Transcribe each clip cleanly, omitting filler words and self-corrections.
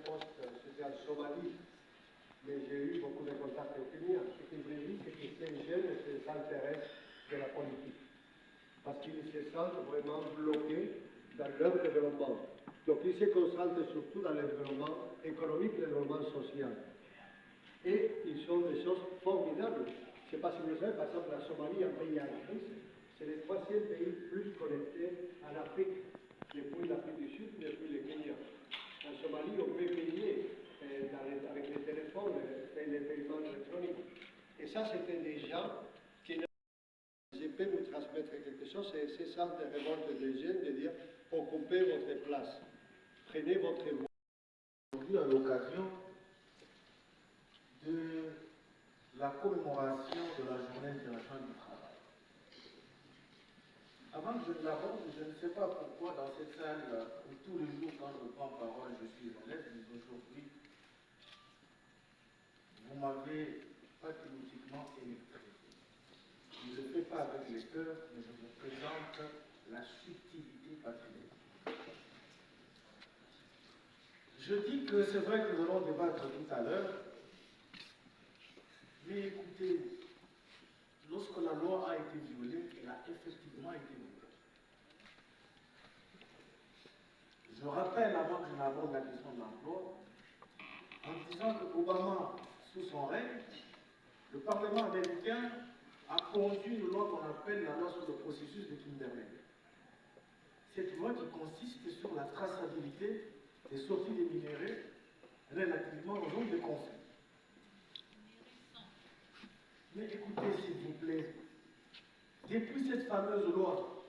poste, c'était en Somalie, mais j'ai eu beaucoup de contacts au Kenya. Ce que je dis, c'est que ces jeunes s'intéressent de la politique, parce qu'ils se sentent vraiment bloqués dans leur développement. Donc ils se concentrent surtout dans le développement économique et le développement social. Et ils sont des choses formidables. Je ne sais pas si vous le savez, par exemple, la Somalie, un pays en crise, c'est le troisième pays plus connecté en Afrique, depuis l'Afrique du Sud, depuis le Kenya. En Somalie, on peut payer avec les téléphones, les paiements électroniques. Et ça, c'était des gens qui je peux vous transmettre quelque chose, c'est ce centre de révolte des jeunes de dire occupez votre place, prenez votre voix. Aujourd'hui, à l'occasion de la commémoration de la Journée internationale du travail. Avant que je ne l'aborde, je ne sais pas pourquoi dans cette salle, où tous les jours quand je prends parole, je suis à l'aise, mais aujourd'hui, vous m'avez patriotiquement électrisé. Je ne le fais pas avec les cœurs, mais je vous présente la subtilité patriotique. Je dis que c'est vrai que nous allons débattre tout à l'heure, mais écoutez, lorsque la loi a été violée, elle a effectivement été violée. Je rappelle, avant que je n'aborde la question de l'emploi, en disant que Obama, sous son règne, le Parlement américain a conduit une loi qu'on appelle la loi sur le processus de Kimberley. Cette loi qui consiste sur la traçabilité des sorties des minéraux relativement au nombre de conflits. Mais écoutez, s'il vous plaît, depuis cette fameuse loi,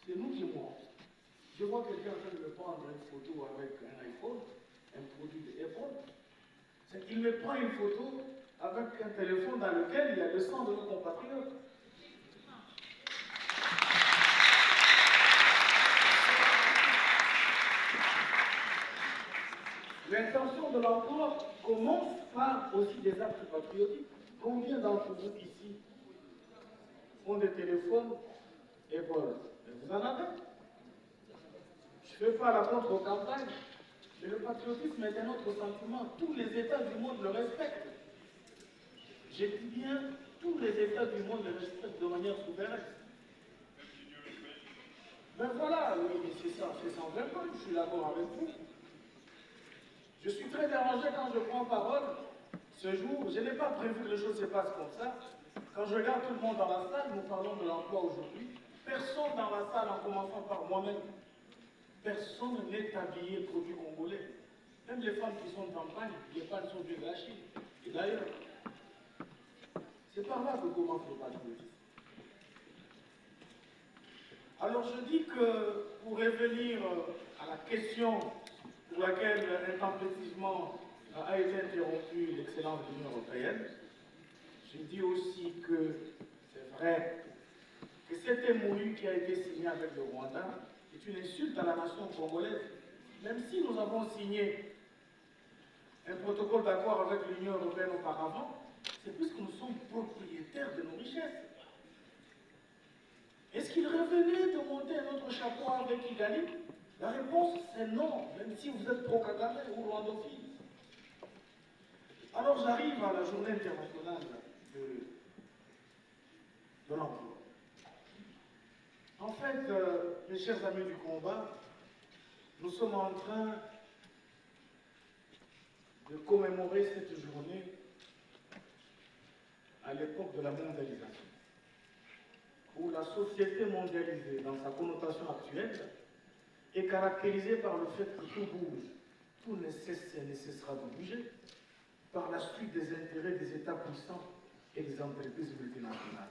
c'est nous qui mourons. Je vois quelqu'un en train de me prendre une photo avec un iPhone, un produit d'Apple. C'est qu'il me prend une photo avec un téléphone dans lequel il y a le sang de nos compatriotes. L'intention de l'emploi commence par aussi des actes patriotiques. Combien d'entre vous ici ont des téléphones Apple? Vous en avez? Je ne fais pas la contre-campagne, mais le patriotisme est un autre sentiment. Tous les États du monde le respectent. J'ai dit bien, tous les États du monde le respectent de manière souveraine. Ben voilà, oui, c'est ça, c'est sans vergogne, je suis d'accord avec vous. Je suis très dérangé quand je prends parole. Ce jour, je n'ai pas prévu que les choses se passent comme ça. Quand je regarde tout le monde dans la salle, nous parlons de l'emploi aujourd'hui. Personne dans la salle, en commençant par moi-même, personne n'est habillé produit congolais. Même les femmes qui sont en campagne, les femmes sont du gâchis. Et d'ailleurs, c'est par là que commence le patriotisme. Alors je dis que pour revenir à la question pour laquelle intempestivement a été interrompue l'excellence de l'Union européenne, je dis aussi que c'est vrai que cet MOU qui a été signé avec le Rwanda est une insulte à la nation congolaise. Même si nous avons signé un protocole d'accord avec l'Union européenne auparavant, c'est puisque nous sommes propriétaires de nos richesses. Est-ce qu'il revenait de monter un autre chapeau avec Kigali? La réponse c'est non, même si vous êtes pro-Kagame ou rwandophile. Alors j'arrive à la journée internationale de l'emploi. En fait, mes chers amis du combat, nous sommes en train de commémorer cette journée à l'époque de la mondialisation, où la société mondialisée, dans sa connotation actuelle, est caractérisée par le fait que tout bouge, tout ne cesse et ne cessera de bouger, par la suite des intérêts des États puissants et des entreprises multinationales.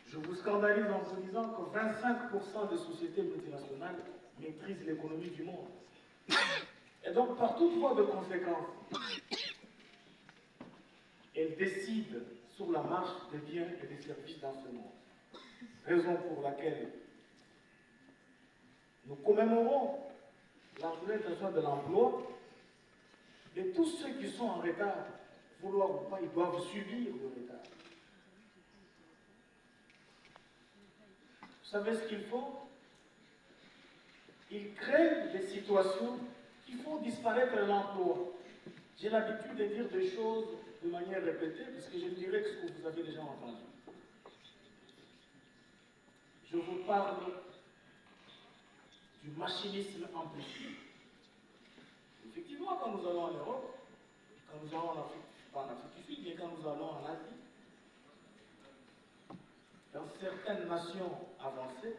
Je vous scandalise en vous disant que 25% des sociétés multinationales maîtrisent l'économie du monde. Et donc, par toute voie de conséquence, elles décident sur la marche des biens et des services dans ce monde. Raison pour laquelle nous commémorons la journée internationale de l'emploi, et tous ceux qui sont en retard, vouloir ou pas, ils doivent subir le retard. Vous savez ce qu'ils font? Ils créent des situations Il faut disparaître l'emploi. J'ai l'habitude de dire des choses de manière répétée, puisque je dirais que ce que vous avez déjà entendu. Je vous parle du machinisme amplifié. Effectivement, quand nous allons en Europe, quand nous allons en Afrique, pas en Afrique du Sud, mais quand nous allons en Asie, dans certaines nations avancées,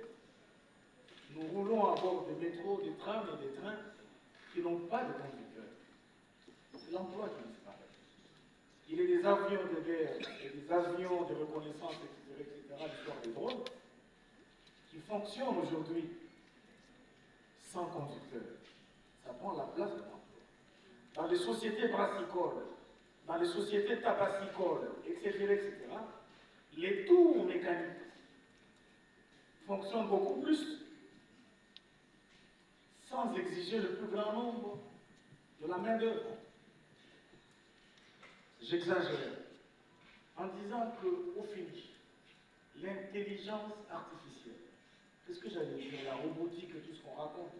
nous roulons à bord des métros, des trams et des trains qui n'ont pas de conducteurs. C'est l'emploi qui disparaît. Il y a des avions de guerre et des avions de reconnaissance, etc., l'histoire des drones, qui fonctionnent aujourd'hui sans conducteur. Ça prend la place de l'emploi. Dans les sociétés brassicoles, dans les sociétés tabacicoles, etc., les tours mécaniques fonctionnent beaucoup plus sans exiger le plus grand nombre de la main-d'œuvre. J'exagère en disant qu'au finish, l'intelligence artificielle, qu'est-ce que j'allais dire, la robotique et tout ce qu'on raconte,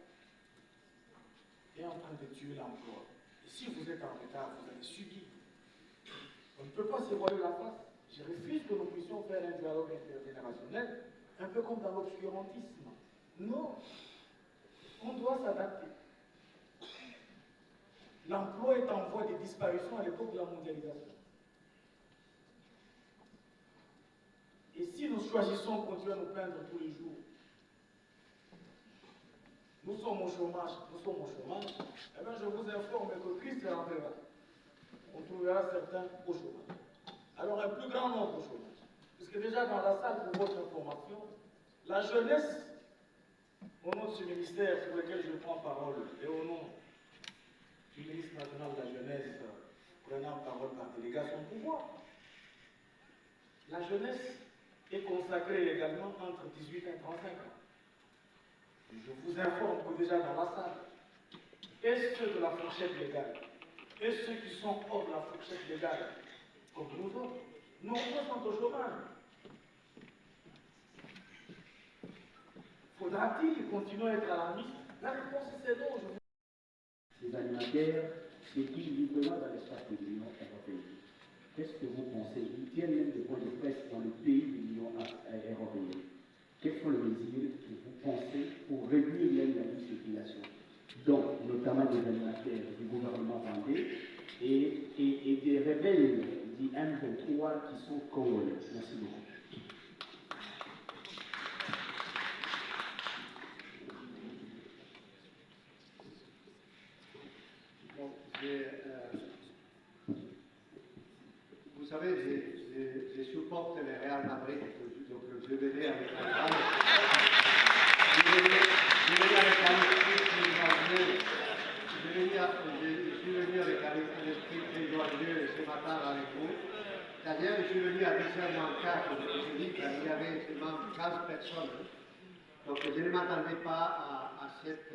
est en train de tuer l'emploi. Et si vous êtes en retard, vous allez subir. On ne peut pas se voiler la face. Je refuse que nous puissions faire un dialogue intergénérationnel, un peu comme dans l'obscurantisme. Non, on doit s'adapter. L'emploi est en voie de disparition à l'époque de la mondialisation. Et si nous choisissons de continuer à nous plaindre tous les jours, nous sommes au chômage, eh bien je vous informe que Christ rentrera. On trouvera certains au chômage. Alors un plus grand nombre au chômage. Puisque déjà dans la salle, pour votre information, la jeunesse, au nom de ce ministère pour lequel je prends parole, et au nom du ministre national de la jeunesse, prenant parole par délégation de pouvoir, la jeunesse est consacrée légalement entre 18 et 35 ans. Je vous informe que déjà dans la salle, et ceux de la fourchette légale, et ceux qui sont hors de la fourchette légale, comme nous autres, nous sommes au chômage. Faudra-t-il continuer à être à la mise? La réponse c'est non. Les animateurs, c'est qu'ils vivent dans l'espace de l'Union européenne. Qu'est-ce que vous pensez? Ils tiennent même des points de presse dans le pays de l'Union européenne. Quelles sont les mesures que vous pensez pour réduire même la circulation, donc notamment des animateurs du gouvernement rwandais et des rebelles du M23 qui sont congolais? Merci beaucoup. Vous savez, je supporte le Real Madrid, donc je venais avec un je suis venu avec un esprit très joyeux ce matin avec vous. D'ailleurs, je suis venu à 10h04, je dis qu'il y avait seulement 15 personnes. Donc je ne m'attendais pas à cette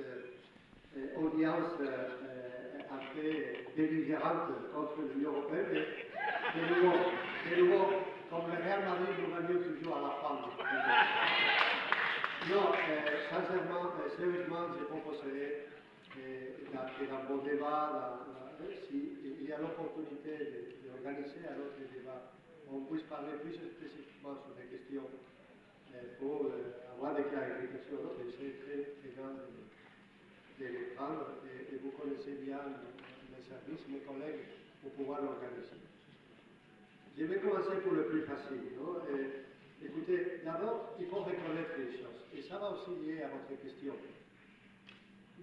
audience un peu belligérante contre l'Union européenne, mais de nouveau, comme le Real Madrid, nous venions toujours à la fin. Non, sincèrement, sérieusement, je proposerais dans vos débats, s'il y a l'opportunité d'organiser un autre débat, on puisse parler plus spécifiquement sur des questions pour avoir des clarifications. C'est très bien de les prendre et vous connaissez bien les services, mes collègues, pour pouvoir l'organiser. Je vais commencer pour le plus facile. Non? Écoutez, d'abord, il faut reconnaître les choses. Et ça va aussi lier à votre question.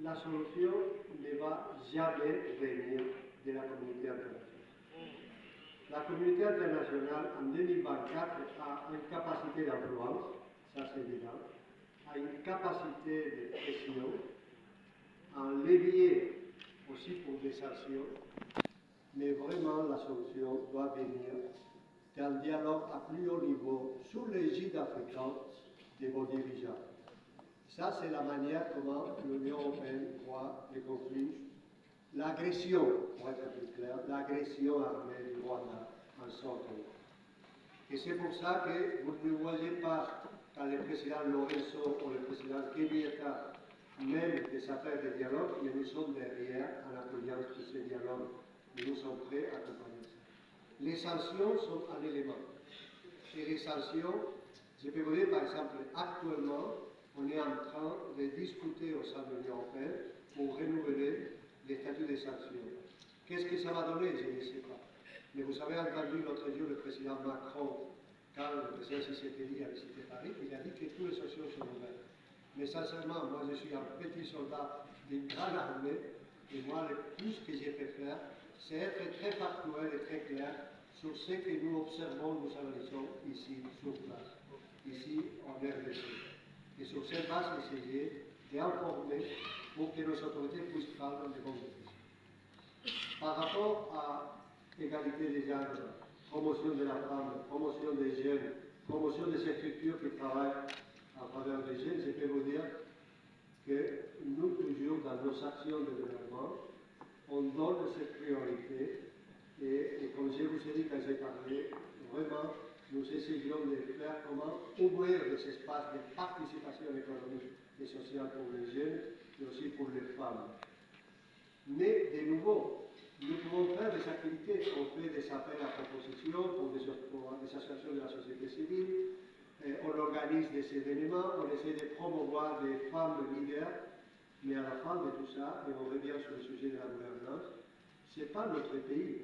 La solution ne va jamais venir de la communauté internationale. La communauté internationale, en 2024, a une capacité d'influence, ça c'est évident, a une capacité de pression, un levier aussi pour des actions, mais vraiment la solution doit venir d'un dialogue à plus haut niveau sous l'égide africaine de vos dirigeants. Ça, c'est la manière comment l'Union européenne voit les conflits, l'agression, pour être plus clair, l'agression armée du Rwanda en sortant. Et c'est pour ça que vous ne voyez pas quand le président Lorenzo ou le président Kenyatta mène des affaires de dialogue, mais nous sommes derrière en appuyant tous ces dialogues. Nous sommes prêts à accompagner ça. Les sanctions sont un élément. Et les sanctions, je peux vous dire par exemple, actuellement, on est en train de discuter au sein de l'Union européenne pour renouveler les statuts des sanctions. Qu'est-ce que ça va donner? Je ne sais pas. Mais vous avez entendu l'autre jour le président Macron, quand le président Tshisekedi a visité Paris, il a dit que toutes les sanctions sont ouvertes. Mais sincèrement, moi je suis un petit soldat d'une grande armée, et moi le plus que j'ai pu faire, c'est être très factuel et très clair sur ce que nous observons, nous analysons ici sur place, ici en RDC. Et sur cette base, essayer d'informer pour que nos autorités puissent prendre de bonnes décisions. Par rapport à l'égalité des genres, promotion de la femme, promotion des jeunes, promotion de ces structures qui travaillent en faveur des jeunes, je peux vous dire que nous, toujours dans nos actions de développement, on donne cette priorité et comme je vous ai dit quand j'ai parlé, vraiment, nous essayons de faire comment ouvrir des espaces de participation économique et sociale pour les jeunes et aussi pour les femmes. Mais de nouveau, nous pouvons faire des activités, on fait des appels à propositions pour des associations de la société civile, on organise des événements, on essaie de promouvoir des femmes leaders, mais à la fin de tout ça, et on revient sur le sujet de la gouvernance, ce n'est pas notre pays.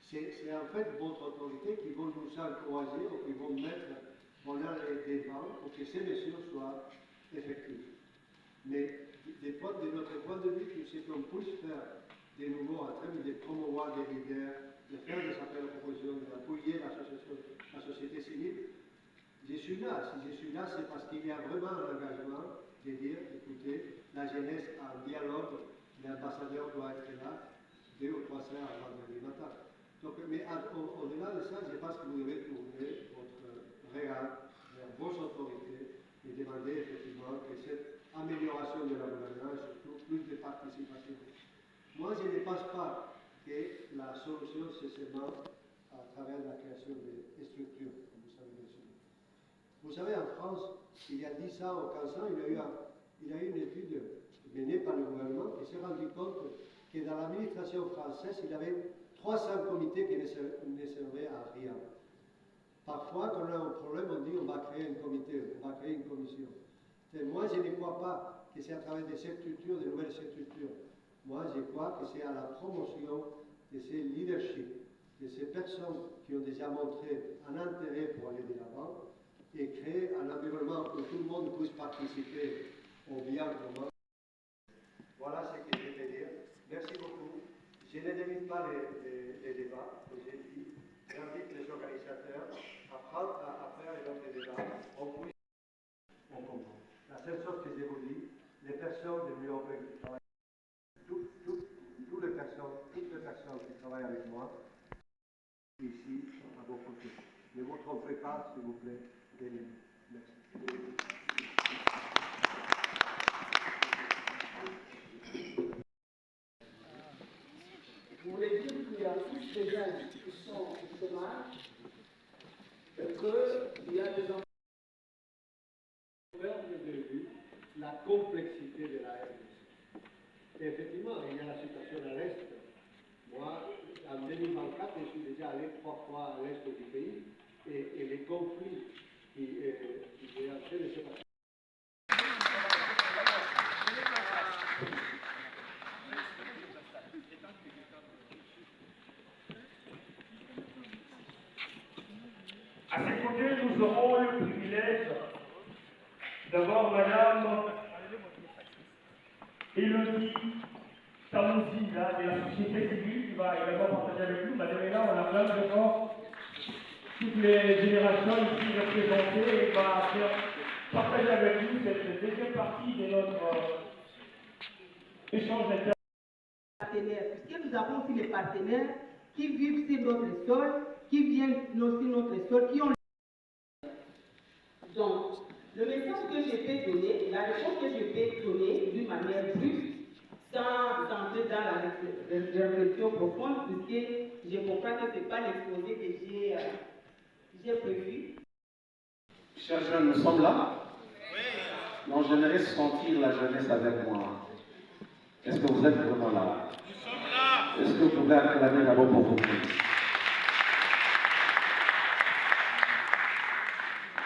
C'est en fait votre autorité qui vont nous encourager ou qui vont mettre dans les débats pour que ces mesures soient effectives. Mais de notre point de vue, tout ce qu'on puisse faire de nouveau en termes de promouvoir des leaders, de faire des appels à propositions, d'appuyer la société civile, je suis là. Si je suis là, c'est parce qu'il y a vraiment un engagement de dire, écoutez, la jeunesse a un dialogue, l'ambassadeur doit être là 2 ou 3 heures avant le matin. Donc, mais au-delà de ça, je pense que vous devez tourner votre regard vers vos autorités et demander effectivement que cette amélioration de la gouvernance, surtout plus de participation. Moi, je ne pense pas que la solution, c'est seulement à travers la création des structures, comme vous savez bien sûr. Vous savez, en France, il y a 10 ans ou 15 ans, il y a eu une étude menée par le gouvernement qui s'est rendu compte que dans l'administration française, il y avait 300 comités qui ne servaient à rien. Parfois, quand on a un problème, on dit on va créer un comité, on va créer une commission. Et moi, je ne crois pas que c'est à travers des structures, de nouvelles structures. Moi, je crois que c'est à la promotion de ces leaderships, de ces personnes qui ont déjà montré un intérêt pour aller de l'avant et créer un environnement où tout le monde puisse participer au bien commun. Voilà ce que je vais dire. Merci beaucoup. Je ne limite pas les débats, comme j'ai dit. J'invite les organisateurs à faire des débats. On comprend. La seule chose que je vous dis, les personnes de l'Union européenne qui travaillent, toutes les personnes qui travaillent avec moi, ici, à vos côtés. Ne vous trompez pas, s'il vous plaît, des lignes. Merci. Vous voulez dire qu'il y a plus de jeunes qui sont au chômage qu'il y a des enfants. La complexité de la RDC. Et effectivement, il y a la situation à l'Est. Moi, en 2024, je suis déjà allé 3 fois à l'Est du pays et les conflits qui est en train de se passer. À ses côtés, nous aurons le privilège d'avoir Madame Elodie Taouzi, là, de la société civile, qui va également partager avec nous. Madame est là, on a plein de gens, toutes les générations ici représentées, et va faire partager avec nous cette deuxième partie de notre échange d'intérêt. Puisque nous avons aussi les partenaires qui vivent sur notre sol, qui viennent sur notre sol, qui ont... Donc, le message que je peux donner, la réponse que je peux donner d'une manière juste, sans entrer dans la réflexion profonde, puisque je comprends que ce n'est pas l'exposé que j'ai prévu. Chers jeunes, nous sommes là. Oui. Non, j'aimerais sentir la jeunesse avec moi. Est-ce que vous êtes vraiment là? Nous sommes là. Est-ce que vous pouvez acclamer d'abord pour vous?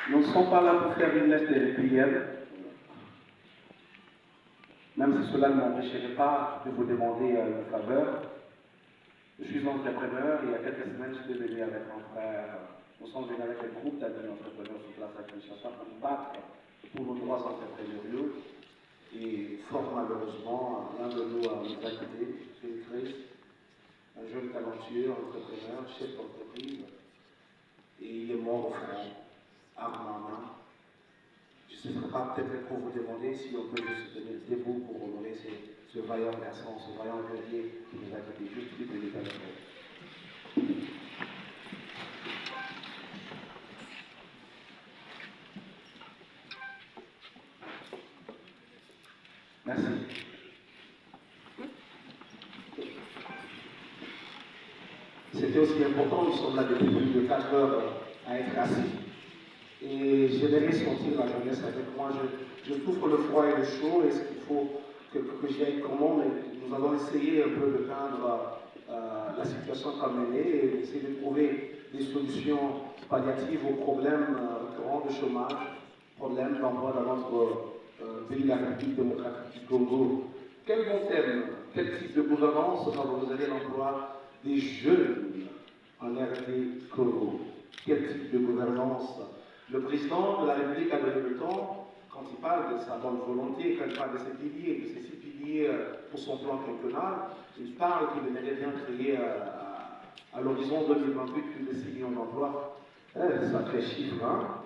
Nous ne sommes pas là pour faire une lettre de prière, même si cela ne m'empêcherait pas de vous demander une faveur. Je suis entrepreneur et il y a quelques semaines, je suis venu avec mon frère. Nous sommes venus avec un groupe d'amis entrepreneurs sur place à Kinshasa pour nous battre pour nos droits entrepreneuriaux. Et fort malheureusement, l'un de nous nous a quittés, c'est une crise, un jeune talentueux, entrepreneur, chef d'entreprise, et il est mort au front, arme en main. Je ne sais pas peut-être pour vous demander si on peut se tenir debout pour honorer ce vaillant garçon, ce vaillant guerrier qui nous a quittés juste du début de la vie. Merci. C'était aussi important, nous sommes là depuis plus de 4 heures à être assis. Et j'aimerais sentir la jeunesse avec moi. Je souffre le froid et le chaud. Est-ce qu'il faut que j'y aille comment? Mais nous allons essayer un peu de peindre la situation comme elle est et essayer de trouver des solutions palliatives aux problèmes récurrents de chômage, problèmes d'emploi dans notre pays, la République démocratique du Congo. Quel bon thème, quel type de gouvernance favoriserait l'emploi des jeunes en RD Congo? Quel type de gouvernance? Le président de la République a donné le temps, quand il parle de sa bonne volonté, quand il parle de ses piliers, de ses 6 piliers pour son plan quinquennal, il parle qu'il aimerait bien créer à l'horizon 2028 plus de 6 millions d'emplois. Sacré chiffre, hein?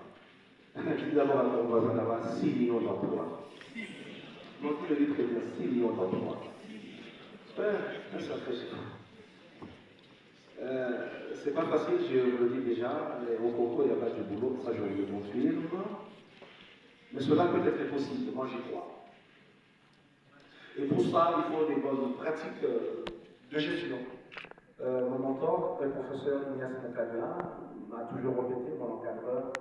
Dis d'abord à ton voisin d'avoir 6 millions d'emplois. Donc il le dit très bien, 6 millions d'emplois. Un sacré chiffre. C'est pas facile, je vous le dis déjà, mais au Congo, il n'y a pas de boulot, ça je vous le confirme. Mais cela peut être possible, moi j'y crois. Et pour ça, il faut des bonnes pratiques de gestion. Mon mentor, le professeur Ignace Nakanya, m'a toujours répété, mon encadreur,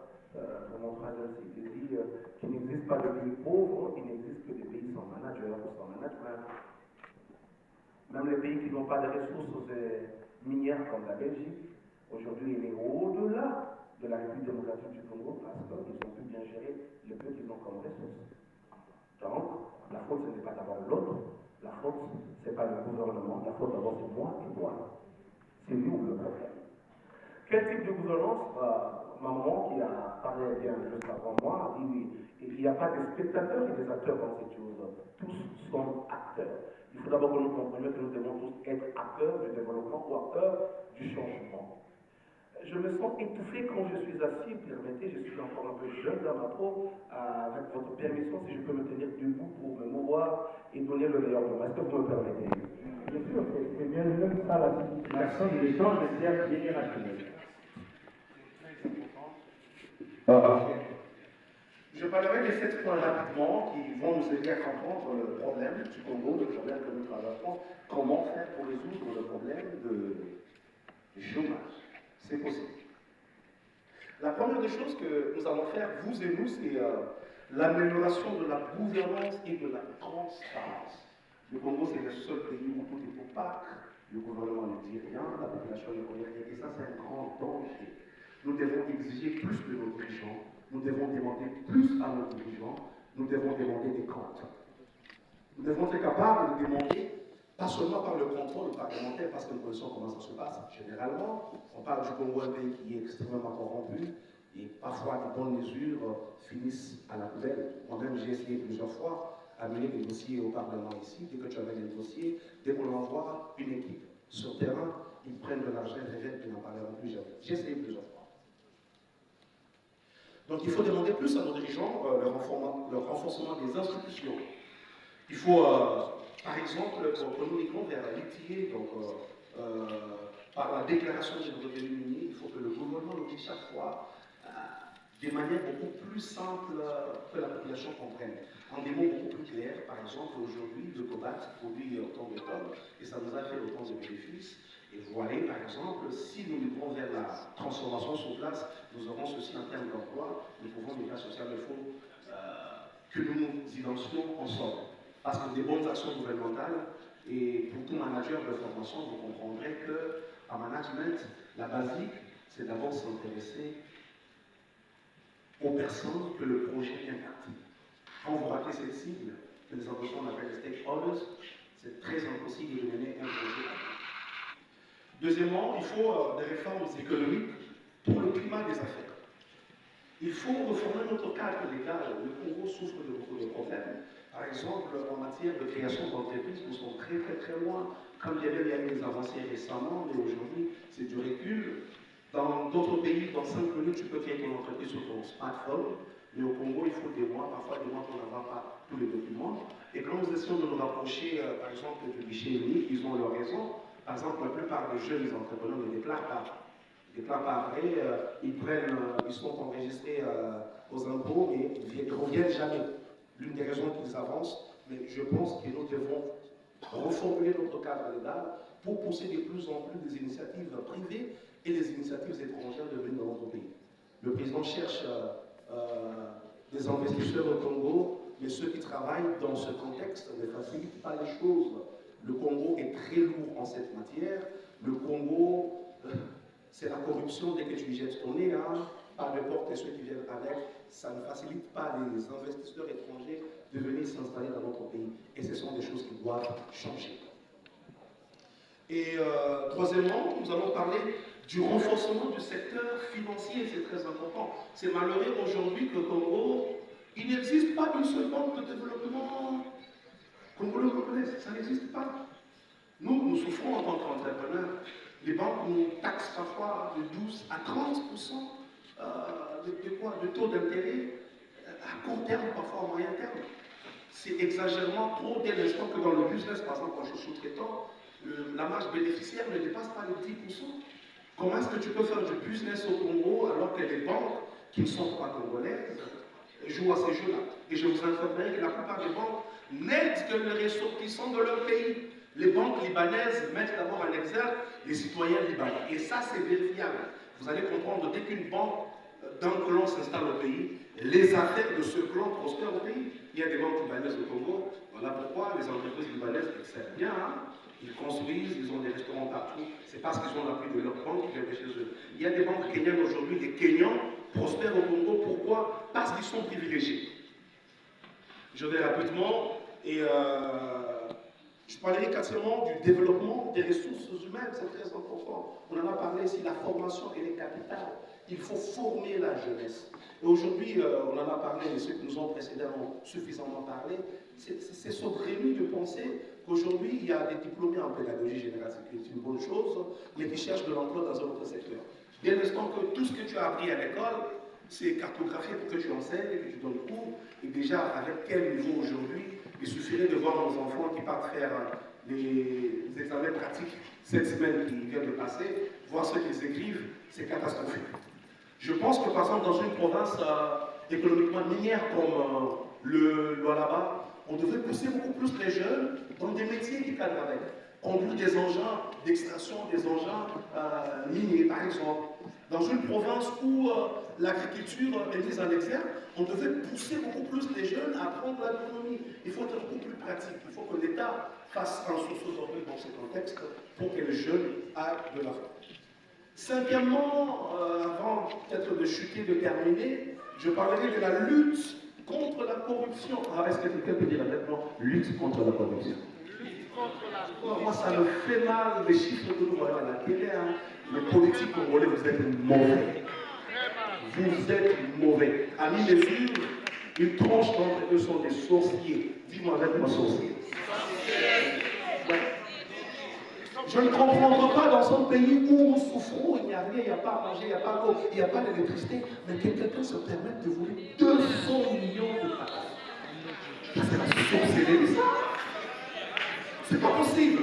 mon troisième cycle, il dit qu'il n'existe pas de pays pauvres, il n'existe que des pays sans manager ou sans management. Même les pays qui n'ont pas de ressources minières comme la Belgique, aujourd'hui il est au-delà de la République démocratique du Congo parce qu'ils ont pu bien gérer le peu qu'ils ont comme ressources. Donc, la faute ce n'est pas d'abord l'autre, la faute ce n'est pas le gouvernement, la faute d'abord c'est moi et toi. C'est nous le problème. Quel type de gouvernance? Ma maman qui a parlé bien juste avant moi a dit oui, il n'y a pas de spectateurs et des acteurs dans cette chose. Tous sont acteurs. Il faut d'abord que nous comprenions que nous devons tous être acteurs du développement ou acteurs du changement. Je me sens étouffé quand je suis assis, permettez, je suis encore un peu jeune dans ma peau, avec votre permission, si je peux me tenir debout pour me mouvoir et donner le meilleur de moi. Est-ce que vous me permettez? Bien sûr, c'est bien même ça la signification de l'échange générationnel. Je parlerai de 7 points rapidement qui vont nous aider à comprendre le problème du Congo, le problème que nous traversons, comment faire pour résoudre le problème du chômage. C'est possible. La première des choses que nous allons faire, vous et nous, c'est l'amélioration de la gouvernance et de la transparence. Le Congo, c'est le seul pays où tout est opaque. Le gouvernement ne dit rien, la population ne connaît rien. Et ça, c'est un grand danger. Nous devons exiger plus de nos dirigeants. Nous devons demander plus à nos dirigeants. Nous devons demander des comptes. Nous devons être capables de demander, pas seulement par le contrôle parlementaire, parce que nous connaissons comment ça se passe. Généralement, on parle du Congo, un pays qui est extrêmement corrompu, et parfois des bonnes mesures finissent à la poubelle. Moi-même, j'ai essayé plusieurs fois amener des dossiers au Parlement ici. Dès que tu amènes des dossiers, dès qu'on envoie une équipe sur le terrain, ils prennent de l'argent et reviennent, ils n'en parleront plus jamais. J'ai essayé plusieurs fois. Donc il faut demander plus à nos dirigeants le renforcement des institutions. Il faut, par exemple, quand nous irons vers l'ITIE, donc par la déclaration des revenus unis, il faut que le gouvernement nous dise chaque fois de manière beaucoup plus simple que la population comprenne. En des mots beaucoup plus clairs, par exemple, aujourd'hui, le cobalt produit autant de tonnes et ça nous a fait autant de bénéfices. Et vous voyez, par exemple, si nous migrons vers la transformation sur place, nous aurons ceci en termes d'emploi, nous pouvons migrer social, il faut que nous nous identifions ensemble. Parce que des bonnes actions gouvernementales, et pour tout manager de formation, vous comprendrez qu'en management, la basique, c'est d'abord s'intéresser aux personnes que le projet impacte. Quand vous ratez cette cible, que les Anglais appellent les stakeholders, c'est très impossible de mener un projet. Deuxièmement, il faut des réformes économiques pour le climat des affaires. Il faut reformer notre cadre légal. Le Congo souffre de beaucoup de problèmes. Par exemple, en matière de création d'entreprises, nous sommes très loin. Comme il y avait des avancées récemment, mais aujourd'hui, c'est du recul. Dans d'autres pays, dans 5 minutes, tu peux créer ton entreprise sur ton smartphone. Mais au Congo, il faut des mois, parfois des mois qu'on n'a pas tous les documents. Et quand nous essayons de nous rapprocher, par exemple, du guichet unique, ils ont leur raison. Par exemple, la plupart des jeunes entrepreneurs ne déclarent pas. Ils ne déclarent pas après, ils sont enregistrés aux impôts et ils ne reviennent jamais. L'une des raisons qu'ils avancent, mais je pense que nous devons reformuler notre cadre légal pour pousser de plus en plus des initiatives privées et des initiatives étrangères de venir dans notre pays. Le président cherche des investisseurs au Congo, mais ceux qui travaillent dans ce contexte ne facilitent pas les choses. Le Congo est très lourd en cette matière. Le Congo, c'est la corruption dès que tu y jettes ton nez, par les portes et ceux qui viennent avec. Ça ne facilite pas les investisseurs étrangers de venir s'installer dans notre pays. Et ce sont des choses qui doivent changer. Et troisièmement, nous allons parler du renforcement du secteur financier, c'est très important. C'est malheureux aujourd'hui qu'au Congo, il n'existe pas une seule banque de développement congolais, ça n'existe pas. Nous souffrons en tant qu'entrepreneurs. Les banques nous taxent parfois de 12 à 30% de taux d'intérêt à court terme, parfois à moyen terme. C'est exagérément trop dès l'instant que dans le business, par exemple, quand je suis sous-traitant, la marge bénéficiaire ne dépasse pas les 10%. Comment est-ce que tu peux faire du business au Congo alors que les banques qui ne sont pas congolaises jouent à ces jeux-là? Et je vous informerai que la plupart des banques n'aident que les ressortissants de leur pays. Les banques libanaises mettent d'abord en exergue les citoyens libanais. Et ça, c'est vérifiable. Vous allez comprendre, dès qu'une banque d'un clan s'installe au pays, les affaires de ce clan prospèrent au pays. Il y a des banques libanaises au Congo. Voilà pourquoi les entreprises libanaises excellent bien. Ils construisent, ils ont des restaurants partout. C'est parce qu'ils ont l'appui de leur banque qui viennent chez eux. Il y a des banques kenyanes aujourd'hui. Les Kenyans prospèrent au Congo. Pourquoi? Parce qu'ils sont privilégiés. Je vais rapidement et je parlerai quatrièmement du développement des ressources humaines. C'est très important. On en a parlé ici, la formation et les capitales. Il faut former la jeunesse. Et aujourd'hui, on en a parlé, et ceux qui nous ont précédemment suffisamment parlé, c'est saugrenu de penser qu'aujourd'hui, il y a des diplômés en pédagogie générale, c'est une bonne chose, mais qui cherchent de l'emploi dans un autre secteur. Dès l'instant que tout ce que tu as appris à l'école, c'est cartographié pour que tu enseignes et que tu donnes cours. Et déjà, avec quel niveau aujourd'hui, il suffirait de voir nos enfants qui partent faire les examens pratiques cette semaine qui vient de passer, voir ce qu'ils écrivent, c'est catastrophique. Je pense que par exemple dans une province économiquement minière comme le Lualaba, on devrait pousser beaucoup plus les jeunes dans des métiers qui cadrent avec. Conduire des engins d'extraction, des engins miniers par exemple. Dans une province où l'agriculture est mise en exergue, on devait pousser beaucoup plus les jeunes à apprendre l'agronomie. Il faut être beaucoup plus pratique. Il faut que l'État fasse un saut dans ce contexte pour que les jeunes aillent de l'avant. Cinquièmement, avant peut-être de chuter, de terminer, je parlerai de la lutte contre la corruption. Ah, est-ce que quelqu'un peut dire maintenant lutte contre la corruption? Moi, ça me fait mal les chiffres que nous voyons à la télé. Les politiques congolais, vous êtes mauvais. Vous êtes mauvais. À mi-mesure, une tranche d'entre eux sont des sorciers. Dis-moi avec moi, sorcier. Ouais. Je ne comprends pas dans un pays où nous souffrons, il n'y a rien, il n'y a pas à manger, il n'y a pas d'eau, il n'y a pas d'électricité, mais que quelqu'un se permette de voler 200 millions de dollars. Ça, c'est la sorcellerie, ça. C'est pas possible.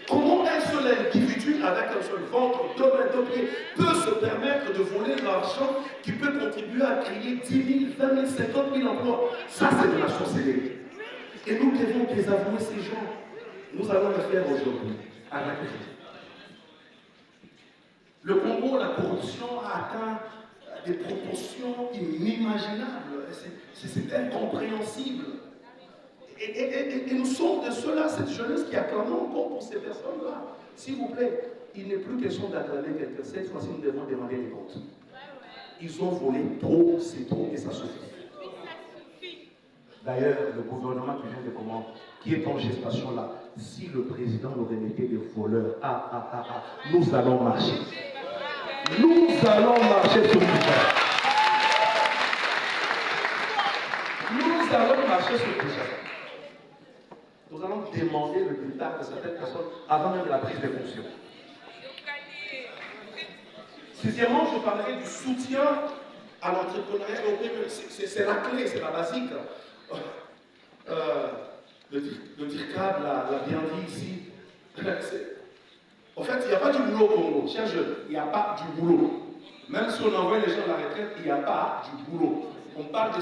Comment un seul individu avec un seul ventre, deux mains, deux pieds, peut se permettre de voler l'argent qui peut contribuer à créer 10 000, 20 000, 50 000 emplois? Ça, c'est de la sorcellerie. Et nous devons désavouer ces gens. Nous allons le faire aujourd'hui. Le Congo, la corruption a atteint des proportions inimaginables. C'est incompréhensible. Et nous sommes de ceux-là, cette jeunesse qui acclame encore pour ces personnes-là. S'il vous plaît, il n'est plus question d'acclamer quelqu'un. Cette fois-ci, nous devons demander des comptes. Ils ont volé trop, c'est trop, et ça suffit. D'ailleurs, le gouvernement qui vient de comment, qui est en gestation là, si le président nous remettait des voleurs, nous allons marcher. Nous allons marcher sur Kinshasa. Nous allons marcher sur Kinshasa. Nous allons demander le départ de certaines personnes avant même la prise de fonction. Sixièmement, je parlerai du soutien à l'entrepreneuriat. C'est la clé, c'est la basique. Le DIRCAD l'a bien dit ici. En fait, il n'y a pas du boulot au Congo. Chers jeunes, il n'y a pas du boulot. Même si on envoie les gens à la retraite, il n'y a pas du boulot. On parle de 75%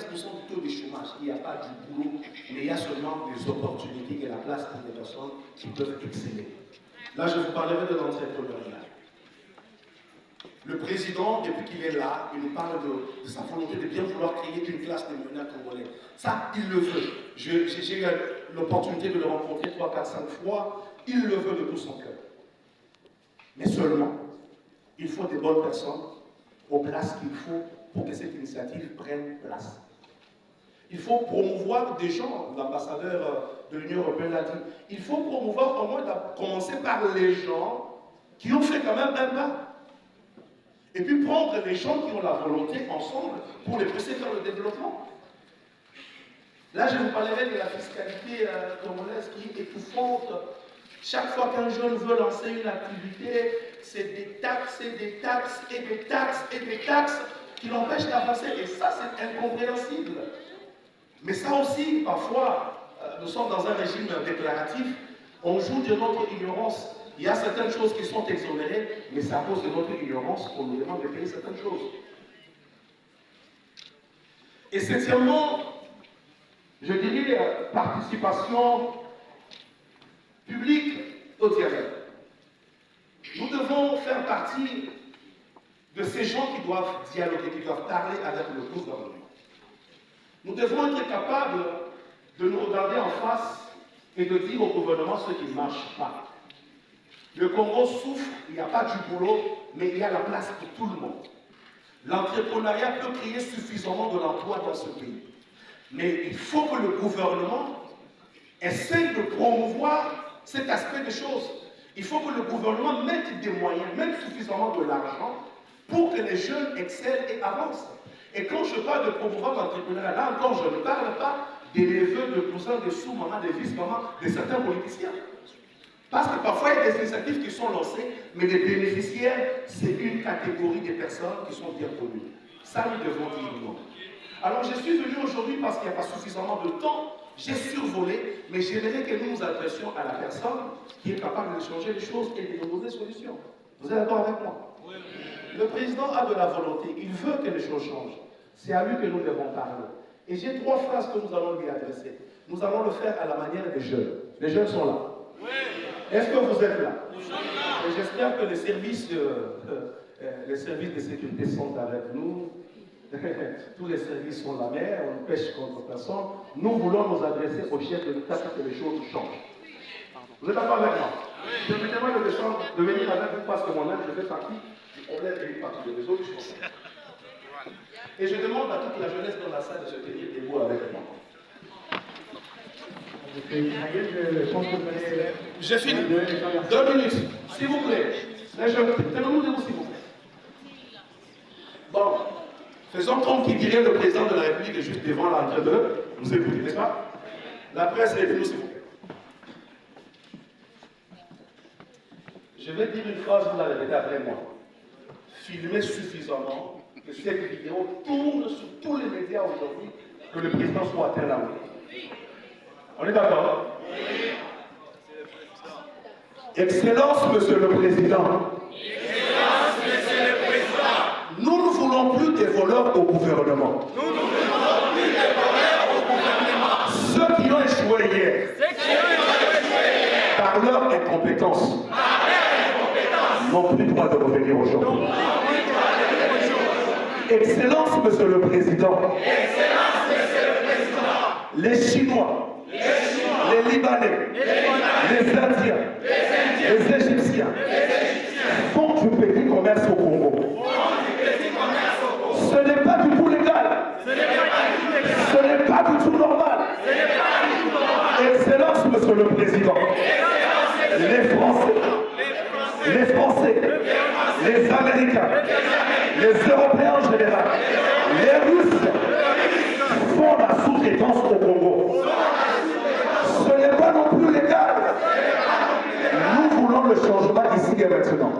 du taux de chômage. Il n'y a pas du boulot, mais il y a seulement des opportunités et la place pour des personnes qui peuvent exceller. Là, je vous parlerai de l'entrepreneuriat. Le président, depuis qu'il est là, il nous parle de sa volonté de bien vouloir créer une classe des millionnaires congolais. Ça, il le veut. J'ai eu l'opportunité de le rencontrer 3, 4, 5 fois. Il le veut de tout son cœur. Mais seulement, il faut des bonnes personnes aux places qu'il faut pour que cette initiative prenne place. Il faut promouvoir des gens, l'ambassadeur de l'Union européenne l'a dit, il faut promouvoir au moins, commencer par les gens qui ont fait quand même un pas. Et puis prendre les gens qui ont la volonté ensemble pour les pousser vers le développement. Là, je vous parlerai de la fiscalité congolaise qui est étouffante. Chaque fois qu'un jeune veut lancer une activité, c'est des taxes et des taxes et des taxes et des taxes qui l'empêchent d'avancer. Et ça, c'est incompréhensible. Mais ça aussi, parfois, nous sommes dans un régime déclaratif, on joue de notre ignorance. Il y a certaines choses qui sont exonérées, mais c'est à cause de notre ignorance qu'on nous demande de payer certaines choses. Et septièmement, je dirais participation publique au dialogue. Nous devons faire partie de ces gens qui doivent dialoguer, qui doivent parler avec le gouvernement. Nous devons être capables de nous regarder en face et de dire au gouvernement ce qui ne marche pas. Le Congo souffre, il n'y a pas du boulot, mais il y a la place pour tout le monde. L'entrepreneuriat peut créer suffisamment de l'emploi dans ce pays. Mais il faut que le gouvernement essaye de promouvoir cet aspect des choses. Il faut que le gouvernement mette des moyens, mette suffisamment de l'argent pour que les jeunes excellent et avancent. Et quand je parle de promouvoir l'entrepreneuriat, là encore, je ne parle pas des neveux, de cousins, des sous-mamans, des vice-mamans, de certains politiciens. Parce que parfois, il y a des initiatives qui sont lancées, mais les bénéficiaires, c'est une catégorie de personnes qui sont bien connues. Ça, nous devons dire non. Alors, je suis venu aujourd'hui parce qu'il n'y a pas suffisamment de temps. J'ai survolé, mais j'aimerais que nous nous adressions à la personne qui est capable de changer les choses et de nous donner des solutions. Vous êtes d'accord avec moi? Oui. Le président a de la volonté. Il veut que les choses changent. C'est à lui que nous devons parler. Et j'ai 3 phrases que nous allons lui adresser. Nous allons le faire à la manière des jeunes. Les jeunes sont là. Oui. Est-ce que vous êtes là? Nous sommes là. Et j'espère que les services de sécurité sont avec nous. Tous les services sont la mer, on ne pêche contre personne. Nous voulons nous adresser au chef de l'État pour que les choses changent. Vous êtes d'accord avec moi? Je me demande de venir avec vous parce que moi-même je fais partie du problème et une partie de résolution. Et je demande à toute la jeunesse dans la salle de se tenir debout avec moi. J'ai fini. 2 minutes, s'il vous plaît. Tenons-nous debout, s'il vous plaît. Bon, faisons comme qui dirait le président de la République juste devant l'entrée d'eux. Vous écoutez, n'est-ce pas? La presse est venue, s'il vous plaît. Je vais dire une phrase, vous la répétez après moi. Filmez suffisamment que cette vidéo tourne sur tous les médias aujourd'hui, que le président soit atteint là-haut. On est d'accord? Oui. Excellence, Monsieur le Président. Excellence, Monsieur le Président. Nous ne voulons plus des voleurs au gouvernement. Nous ne voulons plus des voleurs au gouvernement. Ceux qui ont échoué hier. Par leur incompétence. N'ont plus le droit de revenir aujourd'hui. Excellence, Monsieur le Président. Excellence, Monsieur le Président. Les Chinois, les Libanais, les Indiens, les Égyptiens font du petit commerce au Congo. Ce n'est pas du tout légal. Ce n'est pas du tout normal. Excellence, Monsieur le Président. Les Français, les Américains, les Européens en général, les Russes font la sous-traitance au Congo. Ce n'est pas non plus légal. Nous voulons le changement ici et maintenant.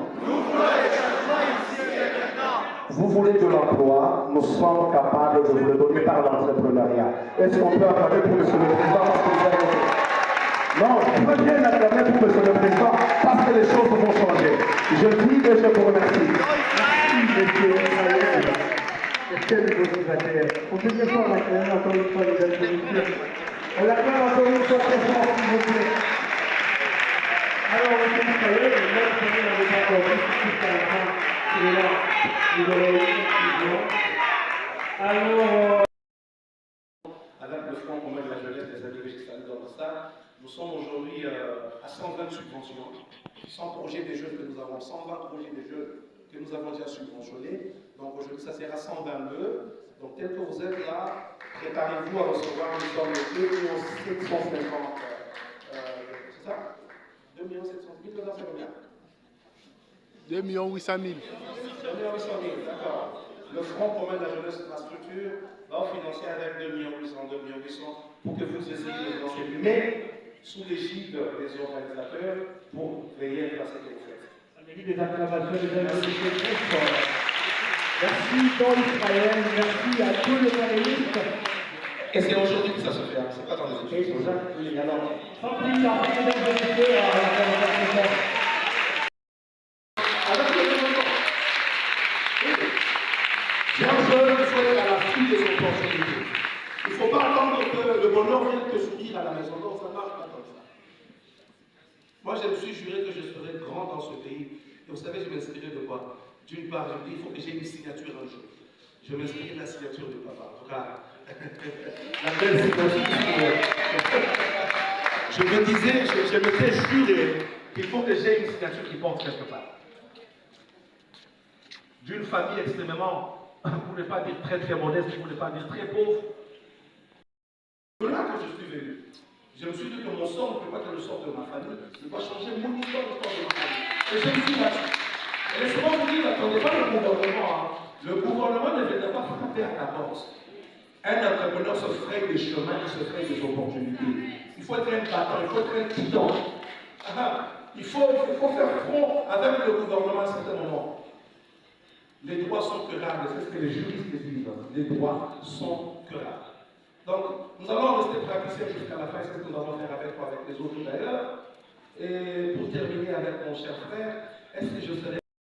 Vous voulez de l'emploi, nous sommes capables de vous le donner par l'entrepreneuriat. Est-ce qu'on peut acclamer pour Monsieur le Président parce que vous avez... Non, je veux bien acclamer pour Monsieur le Président parce que les choses vont changer. Je dis et je vous remercie. Merci, Monsieur Israël. Quel motivateur. On peut bien voir l'acclamer encore une fois, mesdames et messieurs. On l'acclame encore une fois très fort, s'il vous plaît. Alors, Monsieur Israël, notre premier n'avait pas encore vu jusqu'à la fin. Il est là. Vous aurez une conclusion. Alors, avec le Front commun de la jeunesse des amis législatifs dans le stade, nous sommes aujourd'hui à 120 subventions, 100 projets des jeunes que nous avons, 120 projets des jeunes que nous avons déjà subventionnés. Donc aujourd'hui, ça sera 122. Donc tel que vous êtes là, préparez-vous à recevoir une somme de 2 750 c'est ça 2 700 000, c'est combien 2 800 000. 2 800 000, d'accord. Le Front commun de la jeunesse de la structure va financer avec 2 800 pour que vous essayiez de lancer, mais sous l'égide des organisateurs pour veiller à ce que vous faites. ça mérite des acclamations, des applaudissements très forts. Merci Paul Israël, merci à tous les panélistes. Et c'est aujourd'hui que ça se fait, hein. C'est pas dans les études. Exact, oui. Alors, sans plus tarder, mesdames et messieurs, à la présentation. Avec le gouvernement. Bien jeune, il faut être à la suite des opportunités. Il ne faut pas attendre que le bonheur vienne te sourire à la maison. Non, ça ne marche pas comme ça. Moi, je me suis juré que je serais grand dans ce pays. Et vous savez, je m'inspirais de quoi? D'une part, je me dis, il faut que j'ai une signature un jour. Je m'inspirais de la signature de papa. En tout cas, la belle signature. Je me disais, je m'étais juré qu'il faut que j'ai une signature qui porte quelque part. D'une famille extrêmement, pour ne pas dire très très modeste, pour ne pas dire très pauvre. C'est là que je suis venu. Je me suis dit que mon sort ne peut pas être le sort de ma famille, je dois changer mon histoire, l'histoire de ma famille. Et je me suis battu. Et laissez-moi vous dire, n'attendez pas le gouvernement. Hein. Le gouvernement ne viendra pas frapper à ta porte. Un entrepreneur se fraye des chemins, il se fraye des opportunités. Il faut être un battant, il faut être un titan. Il faut faire front avec le gouvernement à un certain moment. Les droits sont querables, c'est ce que les juristes disent. Les droits sont querables. Donc, nous allons rester praticiens jusqu'à la fin, c'est ce que nous allons faire avec toi, avec les autres d'ailleurs. Et pour terminer avec mon cher frère, est-ce que je serai